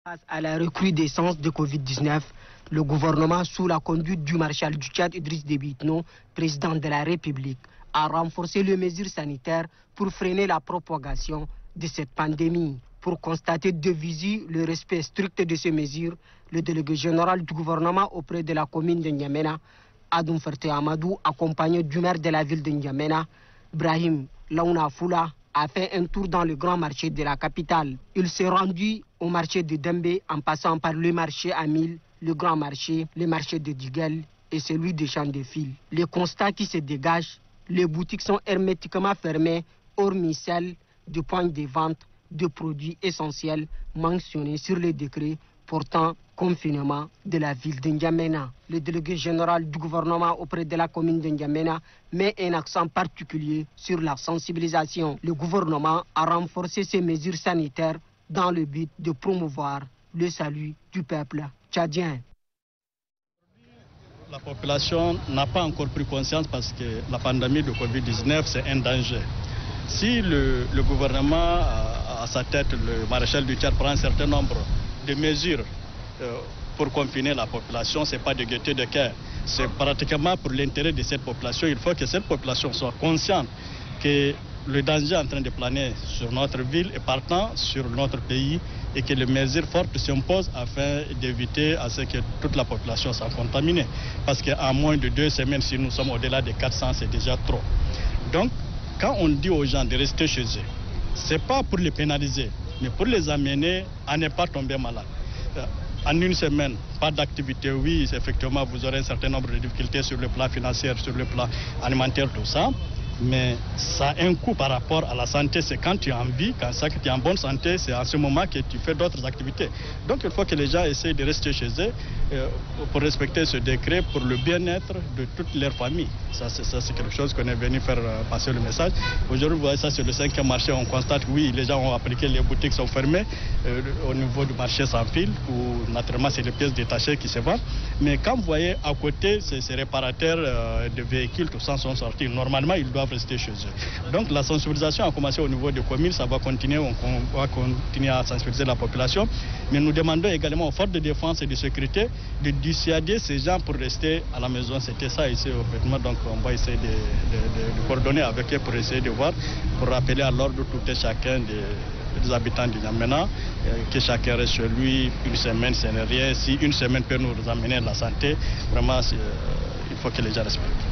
Face à la recrudescence de Covid-19, le gouvernement, sous la conduite du maréchal du Tchad Idriss Déby Itno, président de la République, a renforcé les mesures sanitaires pour freiner la propagation de cette pandémie. Pour constater de visu le respect strict de ces mesures, le délégué général du gouvernement auprès de la commune de N'Djamena, Adoum Ferté Amadou, accompagné du maire de la ville de N'Djamena, Brahim Laouna Foula, a fait un tour dans le grand marché de la capitale. Il s'est rendu au marché de Dembé en passant par le marché Amil, le grand marché, le marché de Diguel et celui de Champ de Fil. Les constats qui se dégagent, les boutiques sont hermétiquement fermées, hormis celles du point de vente de produits essentiels mentionnés sur le décret portant confinement de la ville de N'Djamena. Le délégué général du gouvernement auprès de la commune de N'Djamena met un accent particulier sur la sensibilisation. Le gouvernement a renforcé ses mesures sanitaires dans le but de promouvoir le salut du peuple tchadien. La population n'a pas encore pris conscience parce que la pandémie de Covid-19, c'est un danger. Si le gouvernement a à sa tête, le maréchal du Tchad prend un certain nombre de mesures pour confiner la population, ce n'est pas de gaieté de cœur. C'est pratiquement pour l'intérêt de cette population. Il faut que cette population soit consciente que le danger est en train de planer sur notre ville et partant sur notre pays et que les mesures fortes s'imposent afin d'éviter à ce que toute la population soit contaminée. Parce qu'en moins de 2 semaines, si nous sommes au-delà de 400, c'est déjà trop. Donc, quand on dit aux gens de rester chez eux, ce n'est pas pour les pénaliser, mais pour les amener à ne pas tomber malade. En 1 semaine, pas d'activité, oui, effectivement, vous aurez un certain nombre de difficultés sur le plan financier, sur le plan alimentaire, tout ça. Mais ça a un coût par rapport à la santé. C'est quand tu es en vie, quand tu es en bonne santé, c'est à ce moment que tu fais d'autres activités. Donc il faut que les gens essayent de rester chez eux pour respecter ce décret, pour le bien-être de toute leur famille. Ça, c'est quelque chose qu'on est venu faire passer le message. Aujourd'hui, vous voyez, ça c'est le 5e marché. On constate que oui, les gens ont appliqué, les boutiques sont fermées au niveau du marché sans fil, où naturellement c'est les pièces détachées qui se vendent. Mais quand vous voyez à côté, ces réparateurs de véhicules, tout ça sont sortis. Normalement, ils doivent rester chez eux. Donc la sensibilisation a commencé au niveau des communes, ça va continuer, on va continuer à sensibiliser la population. Mais nous demandons également aux forces de défense et de sécurité de dissuader ces gens pour rester à la maison. C'était ça ici au fait. Donc on va essayer de coordonner avec eux pour essayer de voir, pour rappeler à l'ordre tout et chacun des habitants de N'Djamena, que chacun reste chez lui. 1 semaine, ce n'est rien. Si 1 semaine peut nous amener la santé, vraiment, il faut que les gens respectent.